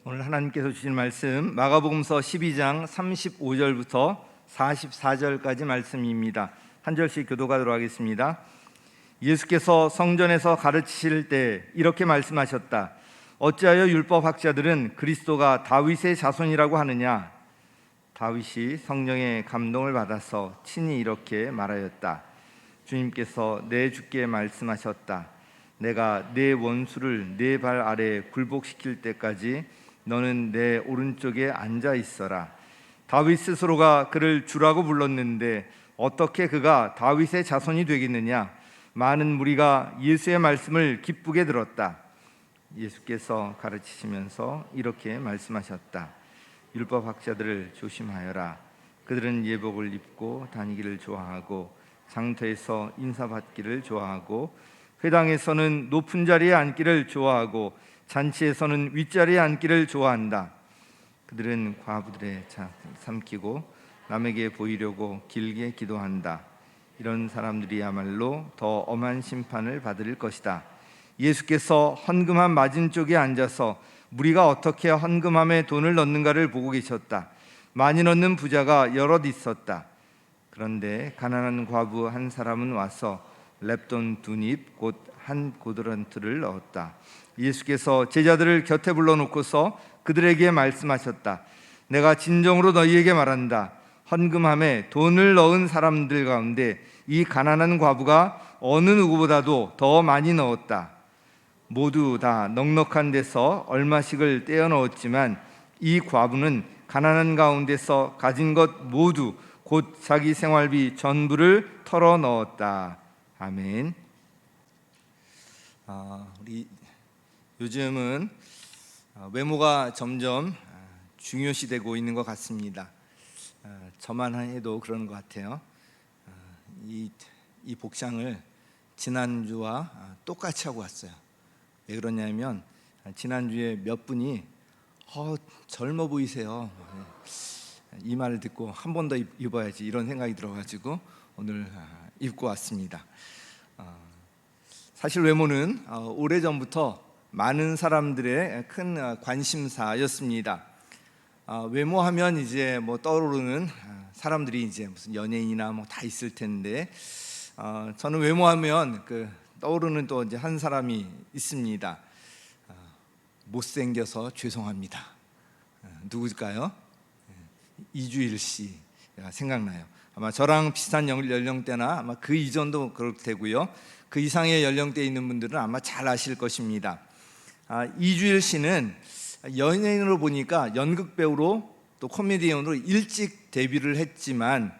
오늘 하나님께서 주신 말씀 마가복음서 12장 35절부터 44절까지 말씀입니다. 한 절씩 교독하도록 하겠습니다. 예수께서 성전에서 가르치실 때 이렇게 말씀하셨다. 어찌하여 율법학자들은 그리스도가 다윗의 자손이라고 하느냐? 다윗이 성령의 감동을 받아서 친히 이렇게 말하였다. 주님께서 내 주께 말씀하셨다. 내가 내 원수를 내 발 아래에 굴복시킬 때까지 너는 내 오른쪽에 앉아 있어라. 다윗 스스로가 그를 주라고 불렀는데 어떻게 그가 다윗의 자손이 되겠느냐? 많은 무리가 예수의 말씀을 기쁘게 들었다. 예수께서 가르치시면서 이렇게 말씀하셨다. 율법학자들을 조심하여라. 그들은 예복을 입고 다니기를 좋아하고 장터에서 인사받기를 좋아하고 회당에서는 높은 자리에 앉기를 좋아하고 잔치에서는 윗자리에 앉기를 좋아한다. 그들은 과부들의 삼키고 남에게 보이려고 길게 기도한다. 이런 사람들이야말로 더 엄한 심판을 받을 것이다. 예수께서 헌금함 맞은쪽에 앉아서 무리가 어떻게 헌금함에 돈을 넣는가를 보고 계셨다. 많이 넣는 부자가 여럿 있었다. 그런데 가난한 과부 한 사람은 와서 렙돈 2닙 곧 한 고드란트를 넣었다. 예수께서 제자들을 곁에 불러놓고서 그들에게 말씀하셨다. 내가 진정으로 너희에게 말한다. 헌금함에 돈을 넣은 사람들 가운데 이 가난한 과부가 어느 누구보다도 더 많이 넣었다. 모두 다 넉넉한 데서 얼마씩을 떼어 넣었지만 이 과부는 가난한 가운데서 가진 것 모두 곧 자기 생활비 전부를 털어 넣었다. 아멘. 우리 요즘은 외모가 점점 중요시되고 있는 것 같습니다. 저만 해도 그런 것 같아요. 이 복장을 지난주와 똑같이 하고 왔어요. 왜 그러냐면 지난주에 몇 분이 젊어 보이세요. 이 말을 듣고 한 번 더 입어야지 이런 생각이 들어가지고 오늘 입고 왔습니다. 사실 외모는 오래전부터 많은 사람들의 큰 관심사였습니다. 외모하면 이제 뭐 떠오르는 사람들이 이제 무슨 연예인이나 뭐 다 있을 텐데 저는 외모하면 떠오르는 또 이제 한 사람이 있습니다. 못생겨서 죄송합니다. 누구일까요? 이주일 씨가 생각나요. 아마 저랑 비슷한 연령대나 아마 그 이전도 그럴 테고요. 그 이상의 연령대에 있는 분들은 아마 잘 아실 것입니다. 이주일 씨는 연예인으로 보니까 연극 배우로 또 코미디언으로 일찍 데뷔를 했지만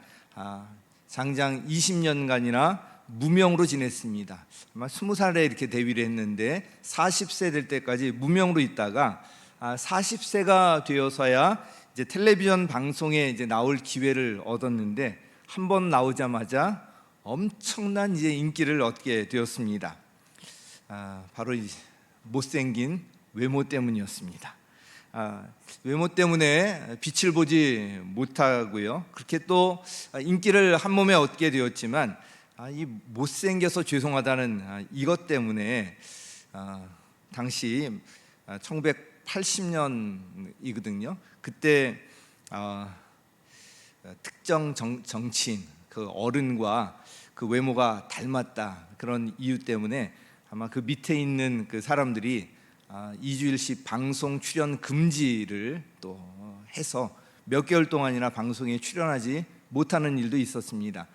장장 20년간이나 무명으로 지냈습니다. 아마 20살에 이렇게 데뷔를 했는데 40세 될 때까지 무명으로 있다가 40세가 되어서야 이제 텔레비전 방송에 이제 나올 기회를 얻었는데 한 번 나오자마자 엄청난 이제 인기를 얻게 되었습니다. 바로 이 못생긴 외모 때문이었습니다. 외모 때문에 빛을 보지 못하고요. 그렇게 또 인기를 한 몸에 얻게 되었지만 이 못생겨서 죄송하다는 이것 때문에 당시 1980년이거든요. 그때 특정 정치인 그 어른과 그 외모가 닮았다 그런 이유 때문에 아마 그 밑에 있는 그 사람들이 이주일 씨 방송 출연 금지를 또 해서 몇 개월 동안이나 방송에 출연하지 못하는 일도 있었습니다.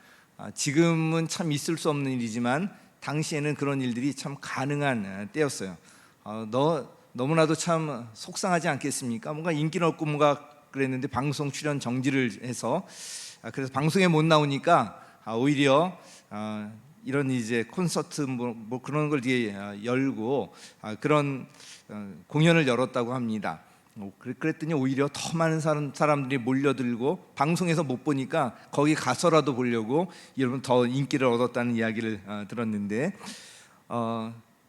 지금은 참 있을 수 없는 일이지만 당시에는 그런 일들이 참 가능한 때였어요. 너무나도 참 속상하지 않겠습니까? 뭔가 인기는 없고 뭔가 그랬는데 방송 출연 정지를 해서 그래서 방송에 못 나오니까 오히려 이런 이제 콘서트 뭐 그런 걸 뒤에 열고 그런 공연을 열었다고 합니다. 그랬더니 오히려 더 많은 사람들이 몰려들고 방송에서 못 보니까 거기 가서라도 보려고 여러분 더 인기를 얻었다는 이야기를 들었는데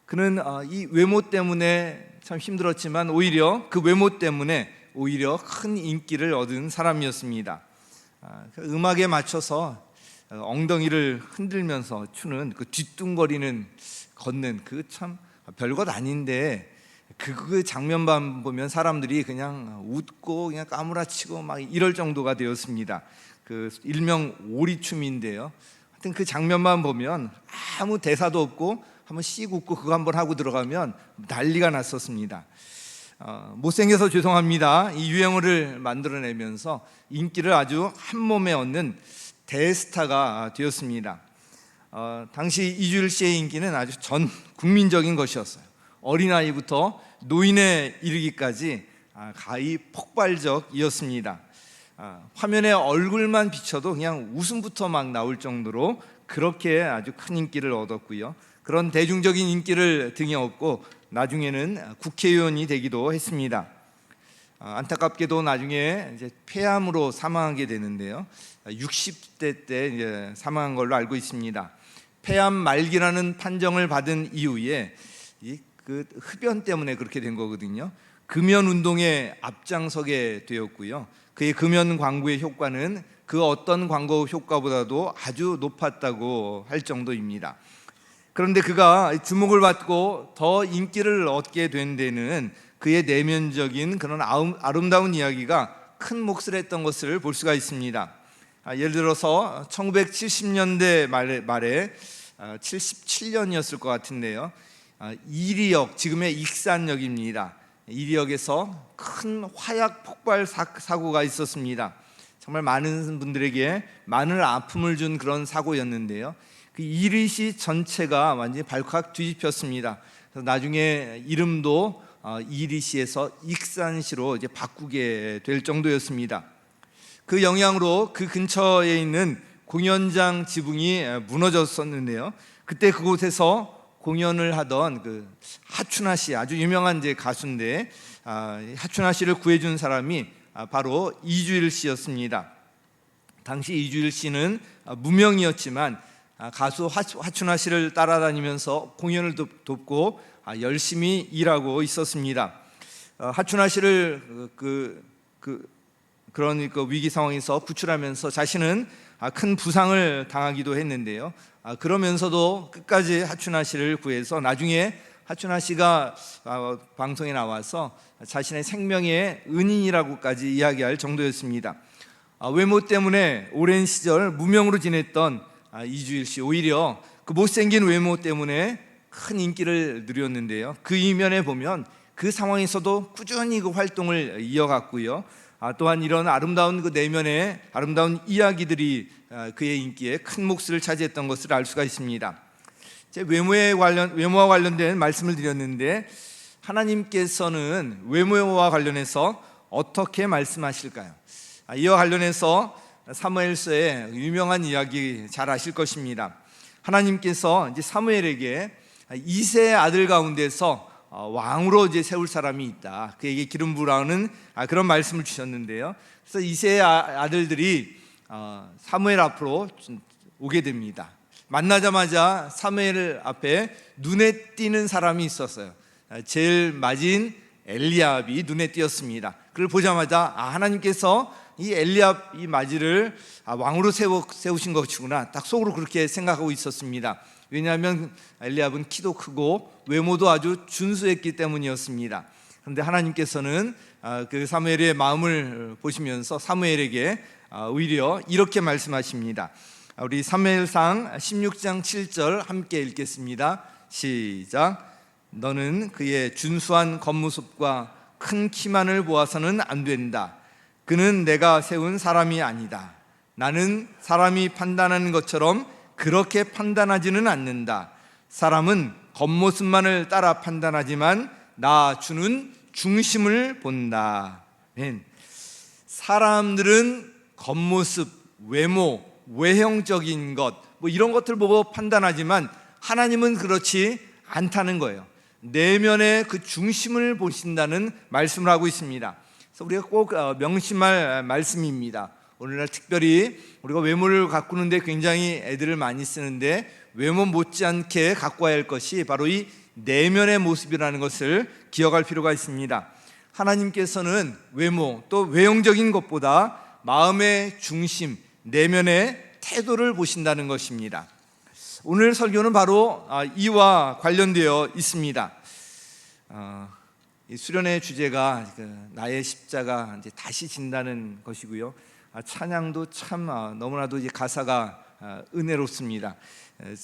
그는 이 외모 때문에 참 힘들었지만 오히려 그 외모 때문에 오히려 큰 인기를 얻은 사람이었습니다. 음악에 맞춰서 엉덩이를 흔들면서 추는 그 뒤뚱거리는 걷는 그 참 별것 아닌데 그 장면만 보면 사람들이 그냥 웃고 그냥 까무라치고 막 이럴 정도가 되었습니다. 그 일명 오리춤인데요. 하여튼 그 장면만 보면 아무 대사도 없고 한번 씩 웃고 그거 한번 하고 들어가면 난리가 났었습니다. 못생겨서 죄송합니다. 이 유행어를 만들어내면서 인기를 아주 한 몸에 얻는 대스타가 되었습니다. 당시 이주일 씨의 인기는 아주 전 국민적인 것이었어요. 어린아이부터 노인에 이르기까지 가히 폭발적이었습니다. 화면에 얼굴만 비춰도 그냥 웃음부터 막 나올 정도로 그렇게 아주 큰 인기를 얻었고요. 그런 대중적인 인기를 등에 업고 나중에는 국회의원이 되기도 했습니다. 안타깝게도 나중에 이제 폐암으로 사망하게 되는데요. 60대 때 이제 사망한 걸로 알고 있습니다. 폐암 말기라는 판정을 받은 이후에 그 흡연 때문에 그렇게 된 거거든요. 금연 운동에 앞장서게 되었고요. 그의 금연 광고의 효과는 그 어떤 광고 효과보다도 아주 높았다고 할 정도입니다. 그런데 그가 주목을 받고 더 인기를 얻게 된 데는 그의 내면적인 그런 아름다운 이야기가 큰 몫을 했던 것을 볼 수가 있습니다. 예를 들어서 1970년대 말에 77년이었을 것 같은데요. 이리역, 지금의 익산역입니다. 이리역에서 큰 화약 폭발 사고가 있었습니다. 정말 많은 분들에게 많은 아픔을 준 그런 사고였는데요. 그 이리시 전체가 완전히 발칵 뒤집혔습니다. 그래서 나중에 이름도 이리시에서 익산시로 이제 바꾸게 될 정도였습니다. 그 영향으로 그 근처에 있는 공연장 지붕이 무너졌었는데요. 그때 그곳에서 공연을 하던 그 하춘아 씨, 아주 유명한 이제 가수인데 하춘아 씨를 구해준 사람이 바로 이주일 씨였습니다. 당시 이주일 씨는 무명이었지만 가수 하춘아 씨를 따라다니면서 공연을 돕고 열심히 일하고 있었습니다. 하춘아 씨를 그런 위기 상황에서 구출하면서 자신은 큰 부상을 당하기도 했는데요. 그러면서도 끝까지 하춘아 씨를 구해서 나중에 하춘아 씨가 방송에 나와서 자신의 생명의 은인이라고까지 이야기할 정도였습니다. 외모 때문에 오랜 시절 무명으로 지냈던 이주일 씨, 오히려 그 못생긴 외모 때문에 큰 인기를 누렸는데요. 그 이면에 보면 그 상황에서도 꾸준히 그 활동을 이어갔고요. 또한 이런 아름다운 그 내면의 아름다운 이야기들이 그의 인기에 큰 몫을 차지했던 것을 알 수가 있습니다. 외모와 관련된 말씀을 드렸는데 하나님께서는 외모와 관련해서 어떻게 말씀하실까요? 이와 관련해서 사무엘서의 유명한 이야기 잘 아실 것입니다. 하나님께서 이제 사무엘에게 이새의 아들 가운데서 왕으로 이제 세울 사람이 있다. 그에게 기름 부으라는 그런 말씀을 주셨는데요. 그래서 이새의 아들들이 사무엘 앞으로 오게 됩니다. 만나자마자 사무엘 앞에 눈에 띄는 사람이 있었어요. 제일 맞은 엘리압이 눈에 띄었습니다. 그를 보자마자 하나님께서 이 엘리압 이 맞이를 왕으로 세우신 것이구나, 딱 속으로 그렇게 생각하고 있었습니다. 왜냐하면 엘리압은 키도 크고 외모도 아주 준수했기 때문이었습니다. 그런데 하나님께서는 그 사무엘의 마음을 보시면서 사무엘에게 오히려 이렇게 말씀하십니다. 우리 사무엘상 16장 7절 함께 읽겠습니다. 시작. 너는 그의 준수한 겉모습과 큰 키만을 보아서는 안 된다. 그는 내가 세운 사람이 아니다. 나는 사람이 판단하는 것처럼 그렇게 판단하지는 않는다. 사람은 겉모습만을 따라 판단하지만 나 주는 중심을 본다. 사람들은 겉모습, 외모, 외형적인 것 이런 것들 보고 판단하지만 하나님은 그렇지 않다는 거예요. 내면의 그 중심을 보신다는 말씀을 하고 있습니다. 그래서 우리가 꼭 명심할 말씀입니다. 오늘날 특별히 우리가 외모를 가꾸는데 굉장히 애들을 많이 쓰는데 외모 못지않게 가꿔야 할 것이 바로 이 내면의 모습이라는 것을 기억할 필요가 있습니다. 하나님께서는 외모 또 외형적인 것보다 마음의 중심, 내면의 태도를 보신다는 것입니다. 오늘 설교는 바로 이와 관련되어 있습니다. 이 수련의 주제가 나의 십자가 이제 다시 진다는 것이고요. 찬양도 참 너무나도 이제 가사가 은혜롭습니다.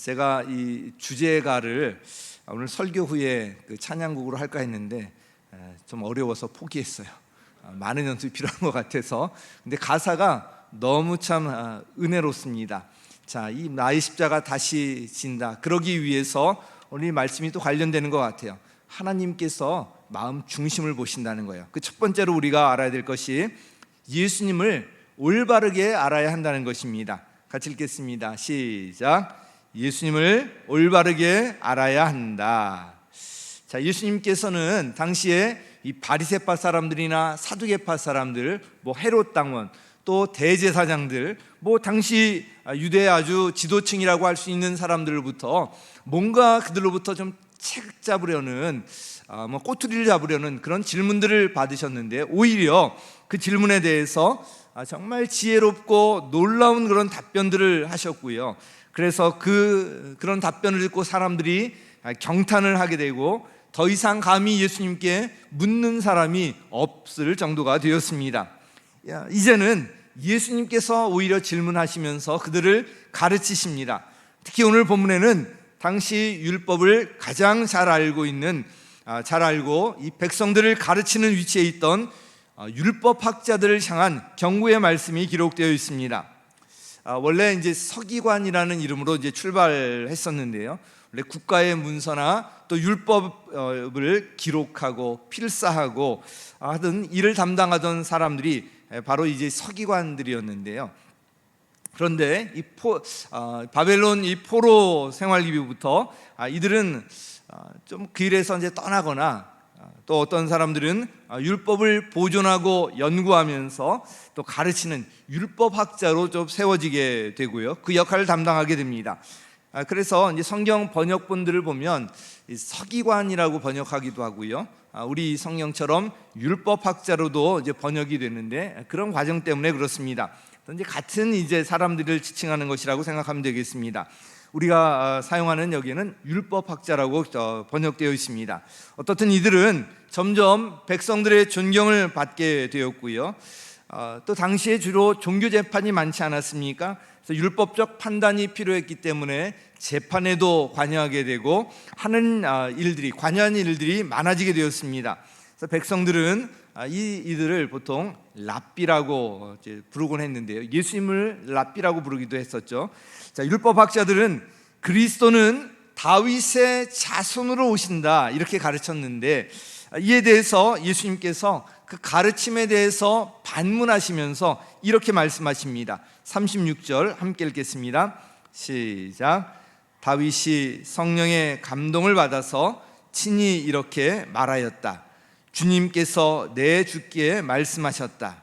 제가 이 주제가를 오늘 설교 후에 그 찬양곡으로 할까 했는데 좀 어려워서 포기했어요. 많은 연습이 필요한 것 같아서. 근데 가사가 너무 참 은혜롭습니다. 자, 이 나의 십자가 다시 진다. 그러기 위해서 오늘 이 말씀이 또 관련되는 것 같아요. 하나님께서 마음 중심을 보신다는 거예요. 그 첫 번째로 우리가 알아야 될 것이 예수님을 올바르게 알아야 한다는 것입니다. 같이 읽겠습니다. 시작. 예수님을 올바르게 알아야 한다. 자, 예수님께서는 당시에 이 바리새파 사람들이나 사두개파 사람들, 헤롯 당원, 또 대제사장들, 당시 유대의 아주 지도층이라고 할 수 있는 사람들로부터 뭔가 그들로부터 좀 책 잡으려는 꼬투리를 잡으려는 그런 질문들을 받으셨는데, 오히려 그 질문에 대해서 정말 지혜롭고 놀라운 그런 답변들을 하셨고요. 그래서 그런 답변을 듣고 사람들이 경탄을 하게 되고 더 이상 감히 예수님께 묻는 사람이 없을 정도가 되었습니다. 이제는 예수님께서 오히려 질문하시면서 그들을 가르치십니다. 특히 오늘 본문에는 당시 율법을 가장 잘 알고 이 백성들을 가르치는 위치에 있던 율법학자들을 향한 경고의 말씀이 기록되어 있습니다. 원래 이제 서기관이라는 이름으로 이제 출발했었는데요. 원래 국가의 문서나 또 율법을 기록하고 필사하고 하던 일을 담당하던 사람들이 바로 이제 서기관들이었는데요. 그런데 바벨론 이 포로 생활 이후부터 이들은 좀 그 일에서 이제 떠나거나, 또 어떤 사람들은 율법을 보존하고 연구하면서 또 가르치는 율법학자로 좀 세워지게 되고요. 그 역할을 담당하게 됩니다. 그래서 이제 성경 번역본들을 보면 서기관이라고 번역하기도 하고요. 우리 성경처럼 율법학자로도 이제 번역이 되는데, 그런 과정 때문에 그렇습니다. 이제 같은 이제 사람들을 지칭하는 것이라고 생각하면 되겠습니다. 우리가 사용하는 여기에는 율법학자라고 번역되어 있습니다. 어떻든 이들은 점점 백성들의 존경을 받게 되었고요. 또 당시에 주로 종교 재판이 많지 않았습니까? 그래서 율법적 판단이 필요했기 때문에 재판에도 관여하게 되고 하는 관여하는 일들이 많아지게 되었습니다. 그래서 백성들은 이들을 보통 랍비라고 부르곤 했는데요. 예수님을 랍비라고 부르기도 했었죠. 자, 율법학자들은 그리스도는 다윗의 자손으로 오신다 이렇게 가르쳤는데, 이에 대해서 예수님께서 그 가르침에 대해서 반문하시면서 이렇게 말씀하십니다. 36절 함께 읽겠습니다. 시작. 다윗이 성령의 감동을 받아서 친히 이렇게 말하였다. 주님께서 내 주께 말씀하셨다.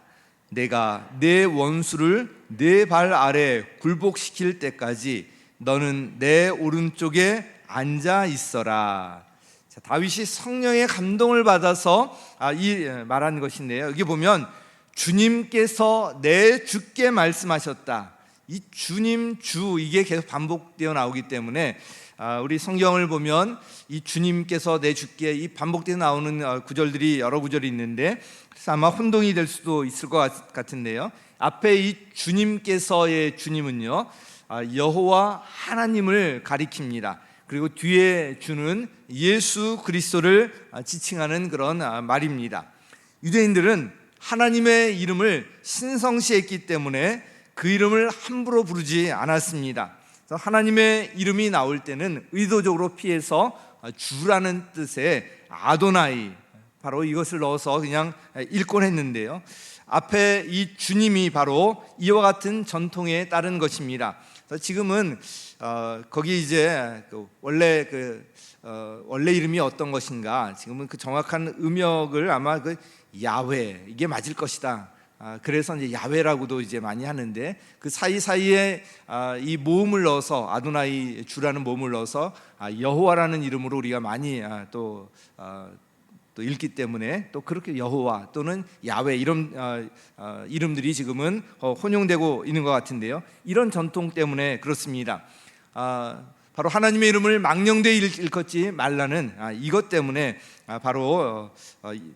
내가 내 원수를 내 발 아래 굴복시킬 때까지 너는 내 오른쪽에 앉아 있어라. 자, 다윗이 성령의 감동을 받아서 말한 것인데요. 여기 보면 주님께서 내 주께 말씀하셨다. 이 주님, 주, 이게 계속 반복되어 나오기 때문에 우리 성경을 보면 이 주님께서 내 주께 이 반복되어 나오는 구절들이 여러 구절이 있는데, 그래서 아마 혼동이 될 수도 있을 것 같은데요. 앞에 이 주님께서의 주님은요, 여호와 하나님을 가리킵니다. 그리고 뒤에 주는 예수 그리스도를 지칭하는 그런 말입니다. 유대인들은 하나님의 이름을 신성시했기 때문에 그 이름을 함부로 부르지 않았습니다. 하나님의 이름이 나올 때는 의도적으로 피해서 주라는 뜻의 아도나이, 바로 이것을 넣어서 그냥 읽곤 했는데요. 앞에 이 주님이 바로 이와 같은 전통에 따른 것입니다. 지금은 거기 이제 원래 이름이 어떤 것인가, 지금은 그 정확한 음역을 아마 야훼, 이게 맞을 것이다. 그래서 이제 야훼라고도 이제 많이 하는데, 그 사이사이에 이 모음을 넣어서 아도나이 주라는 모음을 넣어서 여호와라는 이름으로 우리가 많이 또 읽기 때문에, 또 그렇게 여호와 또는 야훼 이런 이름들이 지금은 혼용되고 있는 것 같은데요. 이런 전통 때문에 그렇습니다. 바로 하나님의 이름을 망령되이 일컫지 말라는 이것 때문에 바로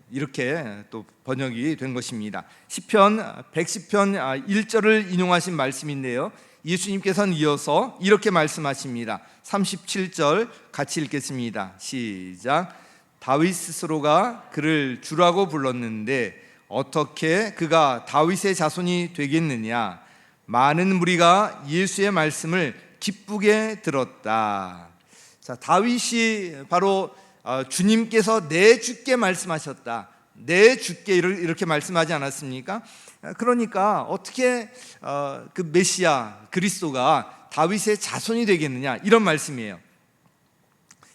이렇게 또 번역이 된 것입니다. 시편 110편 1절을 인용하신 말씀인데요, 예수님께서는 이어서 이렇게 말씀하십니다. 37절 같이 읽겠습니다. 시작. 다윗 스스로가 그를 주라고 불렀는데 어떻게 그가 다윗의 자손이 되겠느냐. 많은 무리가 예수의 말씀을 기쁘게 들었다. 자, 다윗이 바로 주님께서 내 주께 말씀하셨다, 내 주께 이렇게 말씀하지 않았습니까? 그러니까 어떻게 그 메시아 그리스도가 다윗의 자손이 되겠느냐, 이런 말씀이에요.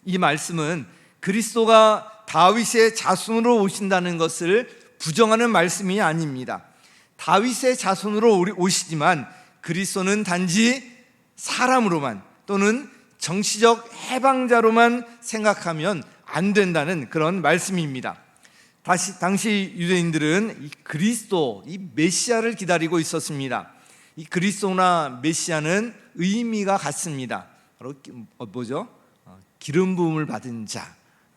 이 말씀은 그리스도가 다윗의 자손으로 오신다는 것을 부정하는 말씀이 아닙니다. 다윗의 자손으로 오시지만 그리스도는 단지 사람으로만 또는 정치적 해방자로만 생각하면 안 된다는 그런 말씀입니다. 당시 유대인들은 이 그리스도, 이 메시아를 기다리고 있었습니다. 이 그리스도나 메시아는 의미가 같습니다. 바로 뭐죠? 기름 부음을 받은 자,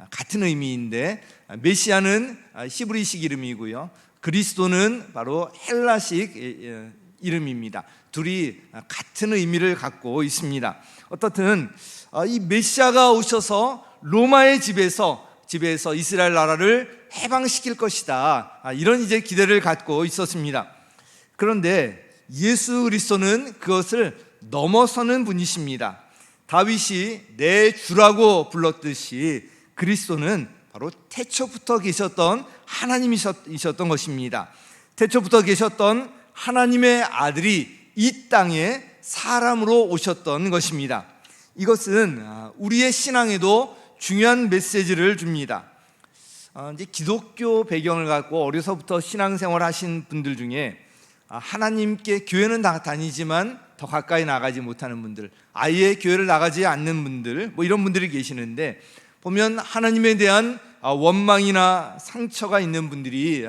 같은 의미인데 메시아는 히브리식 이름이고요, 그리스도는 바로 헬라식 이름입니다. 둘이 같은 의미를 갖고 있습니다. 어떻든 이 메시아가 오셔서 로마의 지배에서 이스라엘 나라를 해방시킬 것이다, 이런 이제 기대를 갖고 있었습니다. 그런데 예수 그리스도는 그것을 넘어서는 분이십니다. 다윗이 내 주라고 불렀듯이 그리스도는 바로 태초부터 계셨던 하나님이셨던 것입니다. 태초부터 계셨던 하나님의 아들이 이 땅에 사람으로 오셨던 것입니다. 이것은 우리의 신앙에도 중요한 메시지를 줍니다. 이제 기독교 배경을 갖고 어려서부터 신앙생활 하신 분들 중에 하나님께 교회는 다니지만 더 가까이 나가지 못하는 분들, 아예 교회를 나가지 않는 분들, 이런 분들이 계시는데, 보면 하나님에 대한 원망이나 상처가 있는 분들이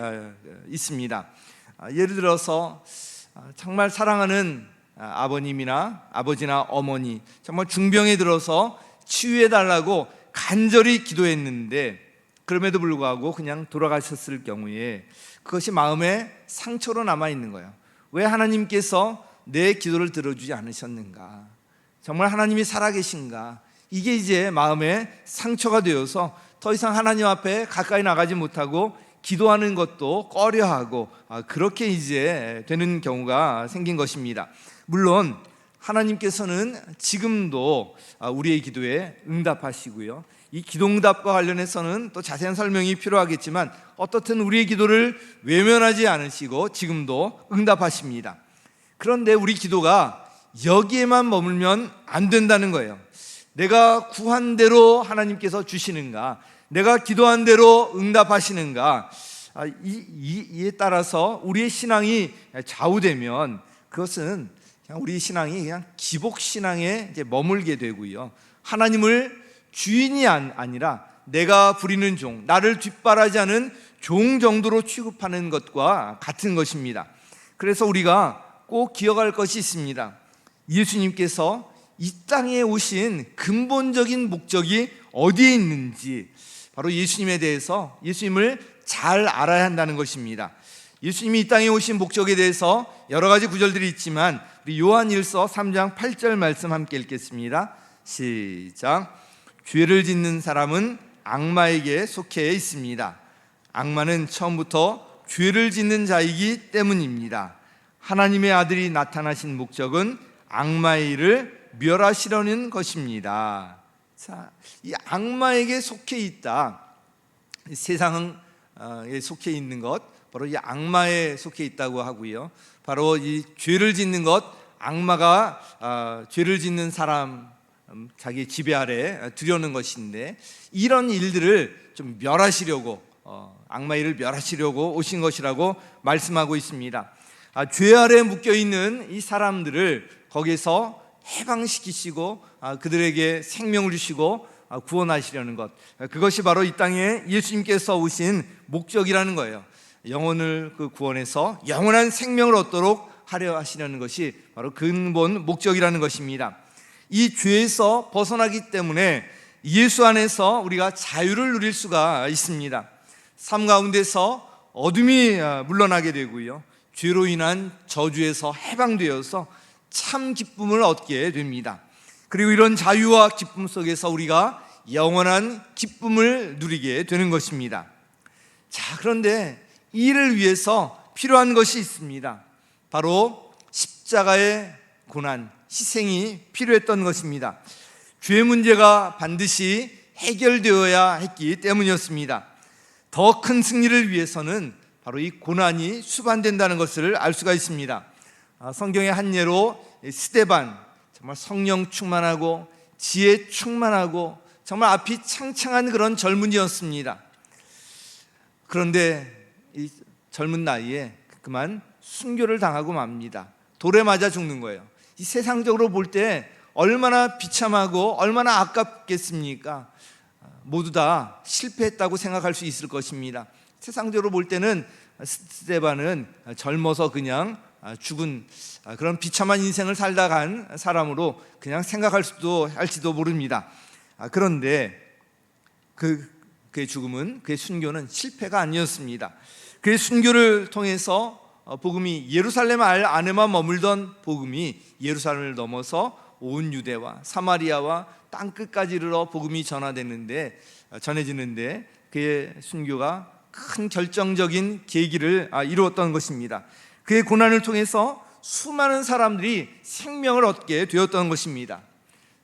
있습니다. 예를 들어서 정말 사랑하는 아버님이나 아버지나 어머니, 정말 중병에 들어서 치유해 달라고 간절히 기도했는데 그럼에도 불구하고 그냥 돌아가셨을 경우에 그것이 마음에 상처로 남아 있는 거예요. 왜 하나님께서 내 기도를 들어주지 않으셨는가? 정말 하나님이 살아계신가? 이게 이제 마음에 상처가 되어서 더 이상 하나님 앞에 가까이 나가지 못하고 기도하는 것도 꺼려하고 그렇게 이제 되는 경우가 생긴 것입니다. 물론 하나님께서는 지금도 우리의 기도에 응답하시고요, 이 기도응답과 관련해서는 또 자세한 설명이 필요하겠지만 어떻든 우리의 기도를 외면하지 않으시고 지금도 응답하십니다. 그런데 우리 기도가 여기에만 머물면 안 된다는 거예요. 내가 구한 대로 하나님께서 주시는가, 내가 기도한 대로 응답하시는가, 이에 따라서 우리의 신앙이 좌우되면 그것은 그냥 우리 신앙이 그냥 기복신앙에 이제 머물게 되고요, 하나님을 주인이 아니라 내가 부리는 종, 나를 뒷바라지하는 종 정도로 취급하는 것과 같은 것입니다. 그래서 우리가 꼭 기억할 것이 있습니다. 예수님께서 이 땅에 오신 근본적인 목적이 어디에 있는지, 바로 예수님에 대해서 예수님을 잘 알아야 한다는 것입니다. 예수님이 이 땅에 오신 목적에 대해서 여러 가지 구절들이 있지만 우리 요한일서 3장 8절 말씀 함께 읽겠습니다. 시작. 죄를 짓는 사람은 악마에게 속해 있습니다. 악마는 처음부터 죄를 짓는 자이기 때문입니다. 하나님의 아들이 나타나신 목적은 악마의 일을 멸하시려는 것입니다. 자, 이 악마에게 속해 있다, 세상에 속해 있는 것, 바로 이 악마에 속해 있다고 하고요, 바로 이 죄를 짓는 것, 악마가 죄를 짓는 사람 자기 지배 아래 두려는 것인데, 이런 일들을 좀 멸하시려고, 악마의 일을 멸하시려고 오신 것이라고 말씀하고 있습니다. 죄 아래 묶여 있는 이 사람들을 거기서 해방시키시고 그들에게 생명을 주시고 구원하시려는 것, 그것이 바로 이 땅에 예수님께서 오신 목적이라는 거예요. 영혼을 구원해서 영원한 생명을 얻도록 하려 하시려는 것이 바로 근본 목적이라는 것입니다. 이 죄에서 벗어나기 때문에 예수 안에서 우리가 자유를 누릴 수가 있습니다. 삶 가운데서 어둠이 물러나게 되고요, 죄로 인한 저주에서 해방되어서 참 기쁨을 얻게 됩니다. 그리고 이런 자유와 기쁨 속에서 우리가 영원한 기쁨을 누리게 되는 것입니다. 자, 그런데 이를 위해서 필요한 것이 있습니다. 바로 십자가의 고난, 희생이 필요했던 것입니다. 죄 문제가 반드시 해결되어야 했기 때문이었습니다. 더 큰 승리를 위해서는 바로 이 고난이 수반된다는 것을 알 수가 있습니다. 성경의 한 예로 스데반, 정말 성령 충만하고 지혜 충만하고 정말 앞이 창창한 그런 젊은이였습니다. 그런데 이 젊은 나이에 그만 순교를 당하고 맙니다. 돌에 맞아 죽는 거예요. 이 세상적으로 볼 때 얼마나 비참하고 얼마나 아깝겠습니까? 모두 다 실패했다고 생각할 수 있을 것입니다. 세상적으로 볼 때는 스데반은 젊어서 그냥 죽은 그런 비참한 인생을 살다 간 사람으로 그냥 생각할 수도 할지도 모릅니다. 그런데 그의 죽음은, 그의 순교는 실패가 아니었습니다. 그의 순교를 통해서 복음이 예루살렘 안에만 머물던 복음이 예루살렘을 넘어서 온 유대와 사마리아와 땅끝까지 이르러 복음이 전해지는데 그의 순교가 큰 결정적인 계기를 이루었던 것입니다. 그의 고난을 통해서 수많은 사람들이 생명을 얻게 되었던 것입니다.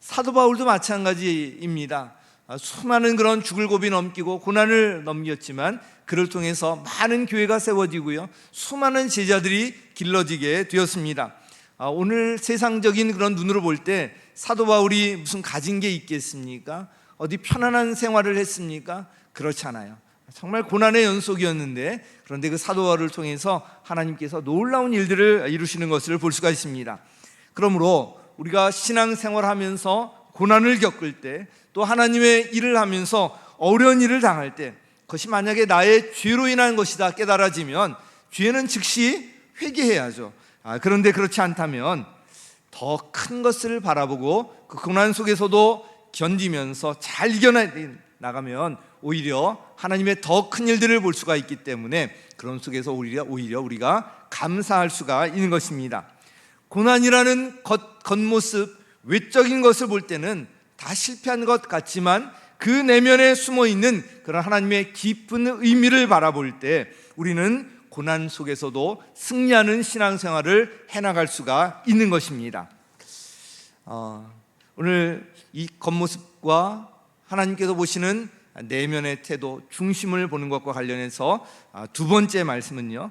사도 바울도 마찬가지입니다. 수많은 그런 죽을 고비 넘기고 고난을 넘겼지만 그를 통해서 많은 교회가 세워지고요, 수많은 제자들이 길러지게 되었습니다. 오늘 세상적인 그런 눈으로 볼 때 사도 바울이 무슨 가진 게 있겠습니까? 어디 편안한 생활을 했습니까? 그렇지 않아요. 정말 고난의 연속이었는데, 그런데 그 사도 바울을 통해서 하나님께서 놀라운 일들을 이루시는 것을 볼 수가 있습니다. 그러므로 우리가 신앙생활하면서 고난을 겪을 때, 또 하나님의 일을 하면서 어려운 일을 당할 때, 그것이 만약에 나의 죄로 인한 것이다 깨달아지면 죄는 즉시 회개해야죠. 그런데 그렇지 않다면 더 큰 것을 바라보고 그 고난 속에서도 견디면서 잘 이겨나가면 오히려 하나님의 더 큰 일들을 볼 수가 있기 때문에 그런 속에서 오히려 우리가 감사할 수가 있는 것입니다. 고난이라는 겉모습, 외적인 것을 볼 때는 다 실패한 것 같지만 그 내면에 숨어있는 그런 하나님의 깊은 의미를 바라볼 때 우리는 고난 속에서도 승리하는 신앙생활을 해나갈 수가 있는 것입니다. 오늘 이 겉모습과 하나님께서 보시는 내면의 태도, 중심을 보는 것과 관련해서 두 번째 말씀은요,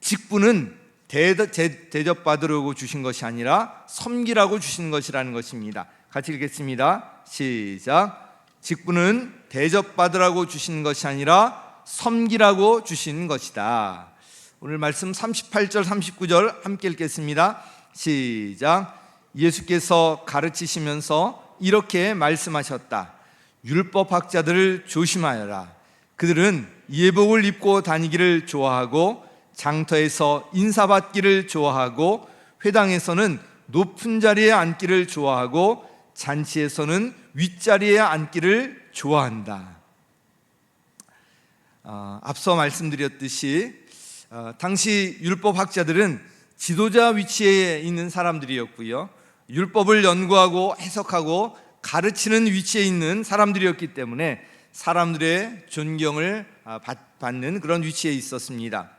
직분은 대접받으려고 주신 것이 아니라 섬기라고 주신 것이라는 것입니다. 같이 읽겠습니다. 시작. 직분은 대접받으라고 주신 것이 아니라 섬기라고 주신 것이다. 오늘 말씀 38절 39절 함께 읽겠습니다. 시작. 예수께서 가르치시면서 이렇게 말씀하셨다. 율법학자들을 조심하여라. 그들은 예복을 입고 다니기를 좋아하고 장터에서 인사받기를 좋아하고 회당에서는 높은 자리에 앉기를 좋아하고 잔치에서는 윗자리에 앉기를 좋아한다. 앞서 말씀드렸듯이 당시 율법학자들은 지도자 위치에 있는 사람들이었고요, 율법을 연구하고 해석하고 가르치는 위치에 있는 사람들이었기 때문에 사람들의 존경을 받는 그런 위치에 있었습니다.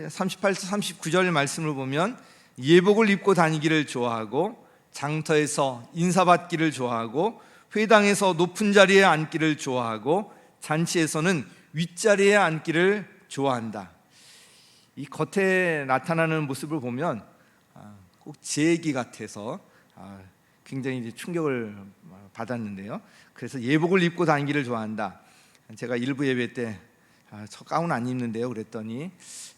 38, 39절 말씀을 보면 예복을 입고 다니기를 좋아하고 장터에서 인사받기를 좋아하고 회당에서 높은 자리에 앉기를 좋아하고 잔치에서는 윗자리에 앉기를 좋아한다. 이 겉에 나타나는 모습을 보면 꼭 제 얘기 같아서 굉장히 충격을 받았는데요. 그래서 예복을 입고 다니기를 좋아한다. 제가 일부 예배 때 저 가운 안 입는데요 그랬더니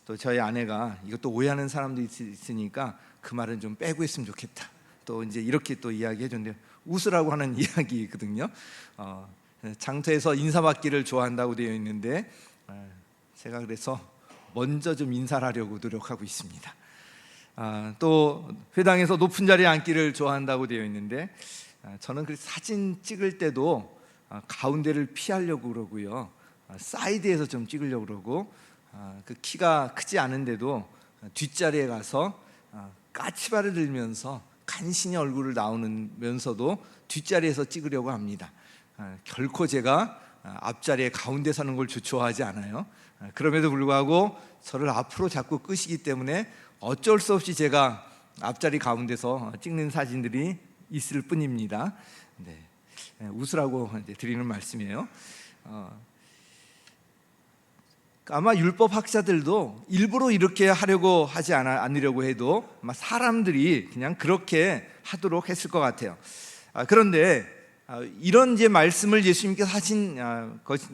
또 저희 아내가 이것도 오해하는 사람도 있으니까 그 말은 좀 빼고 했으면 좋겠다. 또 이제 이렇게 또 이야기해 줬는데 웃으라고 하는 이야기거든요. 장터에서 인사받기를 좋아한다고 되어 있는데 제가 그래서 먼저 좀 인사를 하려고 노력하고 있습니다. 또 회당에서 높은 자리에 앉기를 좋아한다고 되어 있는데 저는 그 사진 찍을 때도 가운데를 피하려고 그러고요, 사이드에서 좀 찍으려고 그러고, 그 키가 크지 않은데도 뒷자리에 가서 까치발을 들면서 간신히 얼굴을 나오면서도 뒷자리에서 찍으려고 합니다. 결코 제가 앞자리에 가운데 서는 걸 좋아하지 않아요. 그럼에도 불구하고 저를 앞으로 자꾸 끄시기 때문에 어쩔 수 없이 제가 앞자리 가운데서 찍는 사진들이 있을 뿐입니다. 네, 웃으라고 드리는 말씀이에요. 아마 율법학자들도 일부러 이렇게 하려고 하지 않으려고 해도 아마 사람들이 그냥 그렇게 하도록 했을 것 같아요. 그런데 이런 이제 말씀을 예수님께서 하신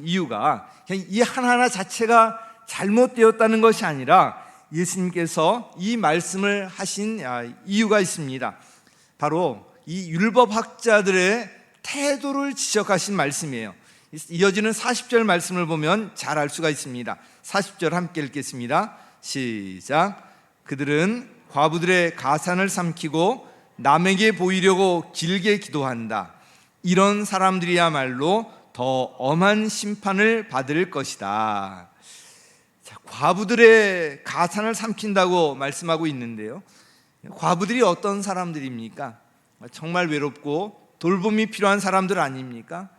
이유가 그냥 이 하나하나 자체가 잘못되었다는 것이 아니라 예수님께서 이 말씀을 하신 이유가 있습니다. 바로 이 율법학자들의 태도를 지적하신 말씀이에요. 이어지는 40절 말씀을 보면 잘 알 수가 있습니다. 40절 함께 읽겠습니다. 시작. 그들은 과부들의 가산을 삼키고 남에게 보이려고 길게 기도한다. 이런 사람들이야말로 더 엄한 심판을 받을 것이다. 자, 과부들의 가산을 삼킨다고 말씀하고 있는데요, 과부들이 어떤 사람들입니까? 정말 외롭고 돌봄이 필요한 사람들 아닙니까?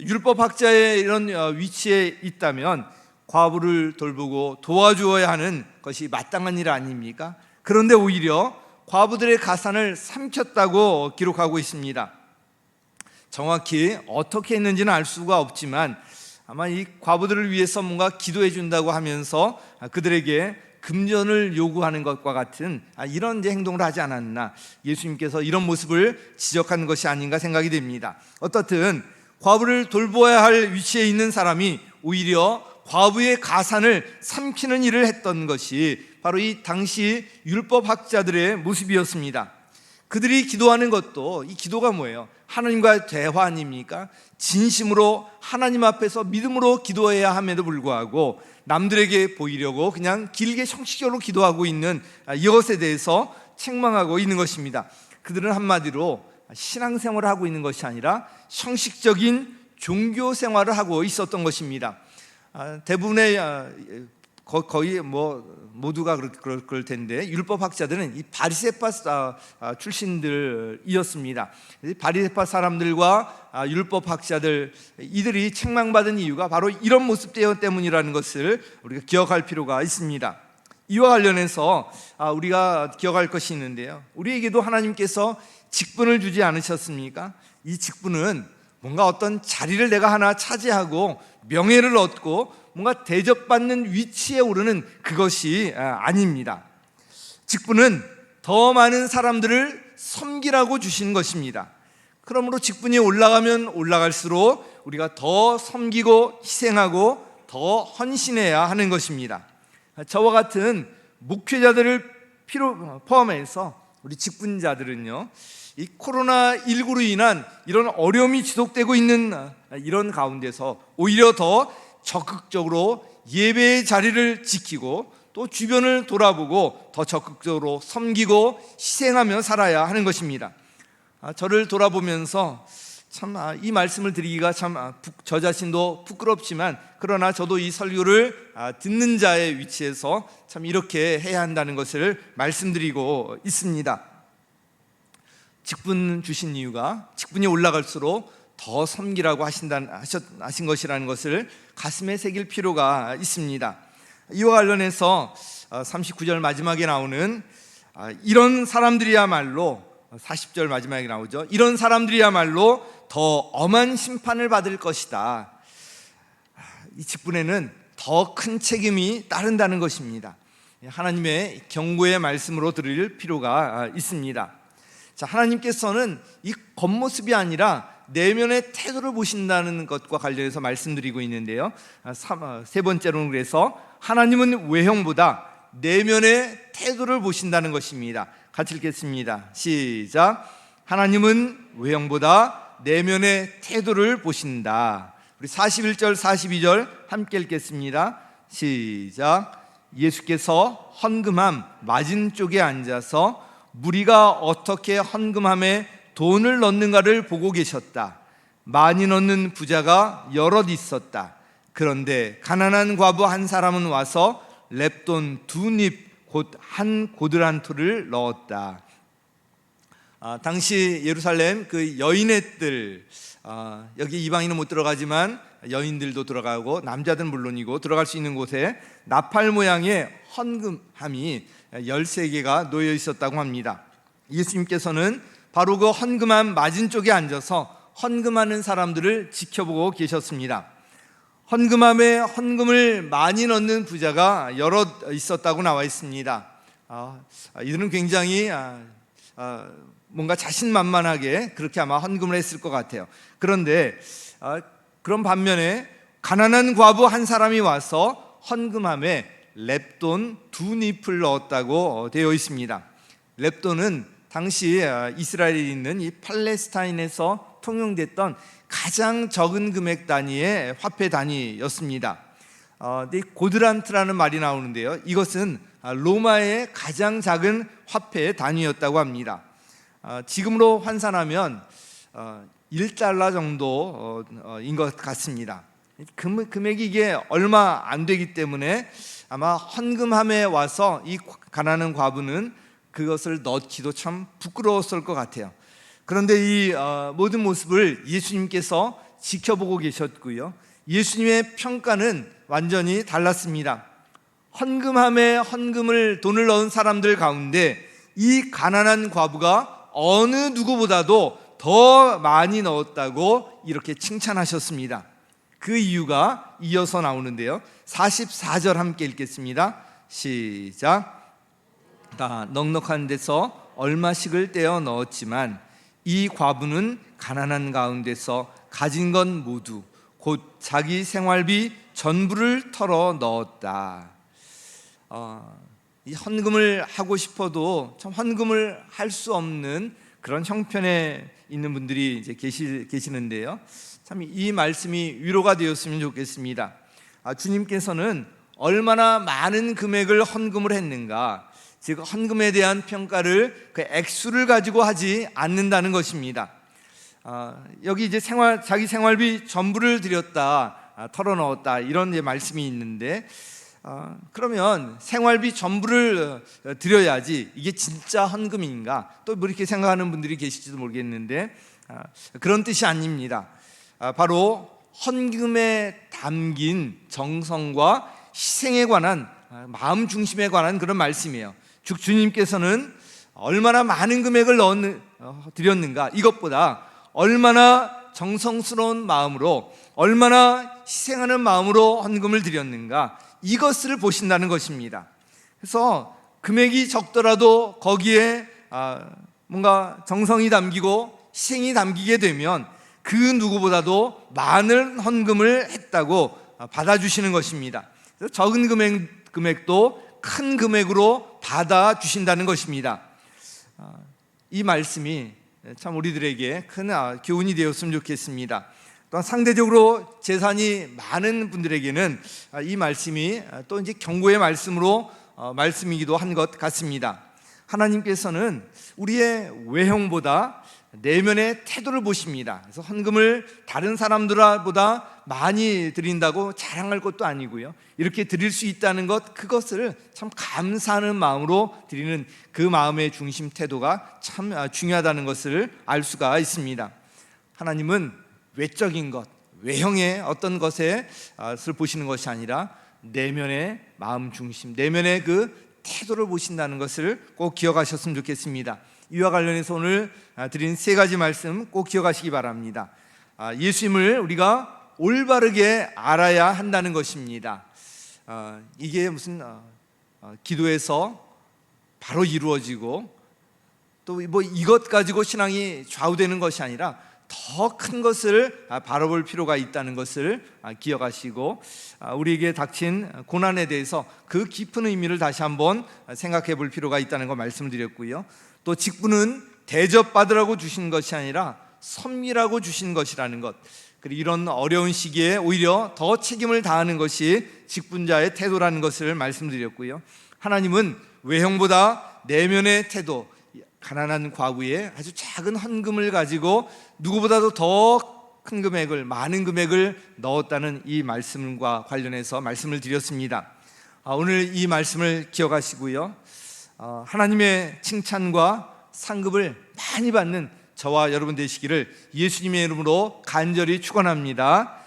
율법학자의 이런 위치에 있다면 과부를 돌보고 도와주어야 하는 것이 마땅한 일 아닙니까? 그런데 오히려 과부들의 가산을 삼켰다고 기록하고 있습니다. 정확히 어떻게 했는지는 알 수가 없지만 아마 이 과부들을 위해서 뭔가 기도해 준다고 하면서 그들에게 금전을 요구하는 것과 같은 이런 이제 행동을 하지 않았나, 예수님께서 이런 모습을 지적한 것이 아닌가 생각이 됩니다. 어떻든 과부를 돌보아야 할 위치에 있는 사람이 오히려 과부의 가산을 삼키는 일을 했던 것이 바로 이 당시 율법학자들의 모습이었습니다. 그들이 기도하는 것도, 이 기도가 뭐예요? 하나님과의 대화 아닙니까? 진심으로 하나님 앞에서 믿음으로 기도해야 함에도 불구하고 남들에게 보이려고 그냥 길게 형식적으로 기도하고 있는 이것에 대해서 책망하고 있는 것입니다. 그들은 한마디로 신앙생활을 하고 있는 것이 아니라 형식적인 종교생활을 하고 있었던 것입니다. 대부분의 거의 모두가 그럴 텐데 율법학자들은 이 바리새파 출신들이었습니다. 바리새파 사람들과 율법학자들, 이들이 책망받은 이유가 바로 이런 모습 때문이라는 것을 우리가 기억할 필요가 있습니다. 이와 관련해서 우리가 기억할 것이 있는데요, 우리에게도 하나님께서 직분을 주지 않으셨습니까? 이 직분은 뭔가 어떤 자리를 내가 하나 차지하고 명예를 얻고 뭔가 대접받는 위치에 오르는 그것이 아닙니다. 직분은 더 많은 사람들을 섬기라고 주신 것입니다. 그러므로 직분이 올라가면 올라갈수록 우리가 더 섬기고 희생하고 더 헌신해야 하는 것입니다. 저와 같은 목회자들을 포함해서 우리 직분자들은요, 이 코로나19로 인한 이런 어려움이 지속되고 있는 이런 가운데서 오히려 더 적극적으로 예배의 자리를 지키고 또 주변을 돌아보고 더 적극적으로 섬기고 희생하며 살아야 하는 것입니다. 저를 돌아보면서 참 이 말씀을 드리기가 참 저 자신도 부끄럽지만, 그러나 저도 이 설교를 듣는 자의 위치에서 참 이렇게 해야 한다는 것을 말씀드리고 있습니다. 직분 주신 이유가 직분이 올라갈수록 더 섬기라고 하신 것이라는 것을 가슴에 새길 필요가 있습니다. 이와 관련해서 39절 마지막에 나오는 이런 사람들이야말로, 40절 마지막에 나오죠. 이런 사람들이야말로 더 엄한 심판을 받을 것이다. 이 직분에는 더 큰 책임이 따른다는 것입니다. 하나님의 경고의 말씀으로 들을 필요가 있습니다. 자, 하나님께서는 이 겉모습이 아니라 내면의 태도를 보신다는 것과 관련해서 말씀드리고 있는데요, 세 번째로는 그래서 하나님은 외형보다 내면의 태도를 보신다는 것입니다. 같이 읽겠습니다. 시작. 하나님은 외형보다 내면의 태도를 보신다. 우리 41절 42절 함께 읽겠습니다. 시작. 예수께서 헌금함 맞은 쪽에 앉아서 무리가 어떻게 헌금함에 돈을 넣는가를 보고 계셨다. 많이 넣는 부자가 여럿 있었다. 그런데 가난한 과부 한 사람은 와서 렙돈 2닙 곧 한 고드란토를 넣었다. 당시 예루살렘 그 여인의 뜰, 여기 이방인은 못 들어가지만 여인들도 들어가고 남자들은 물론이고 들어갈 수 있는 곳에 나팔 모양의 헌금함이 13개가 놓여 있었다고 합니다. 예수님께서는 바로 그 헌금함 맞은 쪽에 앉아서 헌금하는 사람들을 지켜보고 계셨습니다. 헌금함에 헌금을 많이 넣는 부자가 여럿 있었다고 나와 있습니다. 이들은 굉장히 뭔가 자신만만하게 그렇게 아마 헌금을 했을 것 같아요. 그런데 그런 반면에 가난한 과부 한 사람이 와서 헌금함에 렙돈 2닙을 넣었다고 되어 있습니다. 렙돈은 당시 이스라엘에 있는 이 팔레스타인에서 통용됐던 가장 적은 금액 단위의 화폐 단위였습니다. 고드란트라는 말이 나오는데요, 이것은 로마의 가장 작은 화폐 단위였다고 합니다. 지금으로 환산하면 1달러 정도인 것 같습니다. 금액이 이게 얼마 안 되기 때문에 아마 헌금함에 와서 이 가난한 과부는 그것을 넣기도 참 부끄러웠을 것 같아요. 그런데 이 모든 모습을 예수님께서 지켜보고 계셨고요, 예수님의 평가는 완전히 달랐습니다. 헌금함에 헌금을 돈을 넣은 사람들 가운데 이 가난한 과부가 어느 누구보다도 더 많이 넣었다고 이렇게 칭찬하셨습니다. 그 이유가 이어서 나오는데요, 44절 함께 읽겠습니다. 시작. 다 넉넉한 데서 얼마씩을 떼어 넣었지만 이 과부는 가난한 가운데서 가진 건 모두 곧 자기 생활비 전부를 털어 넣었다. 이 헌금을 하고 싶어도 참 헌금을 할 수 없는 그런 형편에 있는 분들이 이제 계시는데요, 참 이 말씀이 위로가 되었으면 좋겠습니다. 주님께서는 얼마나 많은 금액을 헌금을 했는가, 즉 헌금에 대한 평가를 그 액수를 가지고 하지 않는다는 것입니다. 여기 이제 자기 생활비 전부를 드렸다, 털어 넣었다, 이런 이제 말씀이 있는데, 그러면 생활비 전부를 드려야지 이게 진짜 헌금인가, 또 뭐 이렇게 생각하는 분들이 계실지도 모르겠는데, 그런 뜻이 아닙니다. 바로 헌금에 담긴 정성과 희생에 관한, 마음 중심에 관한 그런 말씀이에요. 즉 주님께서는 얼마나 많은 금액을 드렸는가, 이것보다 얼마나 정성스러운 마음으로, 얼마나 희생하는 마음으로 헌금을 드렸는가, 이것을 보신다는 것입니다. 그래서 금액이 적더라도 거기에 뭔가 정성이 담기고 희생이 담기게 되면 그 누구보다도 많은 헌금을 했다고 받아주시는 것입니다. 그래서 적은 금액도 큰 금액으로 받아주신다는 것입니다. 이 말씀이 참 우리들에게 큰 교훈이 되었으면 좋겠습니다. 또한 상대적으로 재산이 많은 분들에게는 이 말씀이 또 이제 경고의 말씀이기도 한 것 같습니다. 하나님께서는 우리의 외형보다 내면의 태도를 보십니다. 그래서 헌금을 다른 사람들보다 많이 드린다고 자랑할 것도 아니고요, 이렇게 드릴 수 있다는 것, 그것을 참 감사하는 마음으로 드리는 그 마음의 중심 태도가 참 중요하다는 것을 알 수가 있습니다. 하나님은 외적인 것, 외형의 어떤 것을 보시는 것이 아니라 내면의 마음 중심, 내면의 그 태도를 보신다는 것을 꼭 기억하셨으면 좋겠습니다. 이와 관련해서 오늘 드린 3가지 말씀 꼭 기억하시기 바랍니다. 예수님을 우리가 올바르게 알아야 한다는 것입니다. 이게 무슨 기도에서 바로 이루어지고 또 뭐 이것 가지고 신앙이 좌우되는 것이 아니라 더 큰 것을 바라볼 필요가 있다는 것을 기억하시고, 우리에게 닥친 고난에 대해서 그 깊은 의미를 다시 한번 생각해 볼 필요가 있다는 거 말씀을 드렸고요, 또 직분은 대접받으라고 주신 것이 아니라 섬기라고 주신 것이라는 것, 그리고 이런 어려운 시기에 오히려 더 책임을 다하는 것이 직분자의 태도라는 것을 말씀드렸고요. 하나님은 외형보다 내면의 태도, 가난한 과부의 아주 작은 헌금을 가지고 누구보다도 더 큰 금액을, 많은 금액을 넣었다는 이 말씀과 관련해서 말씀을 드렸습니다. 오늘 이 말씀을 기억하시고요, 하나님의 칭찬과 상급을 많이 받는 저와 여러분 되시기를 예수님의 이름으로 간절히 축원합니다.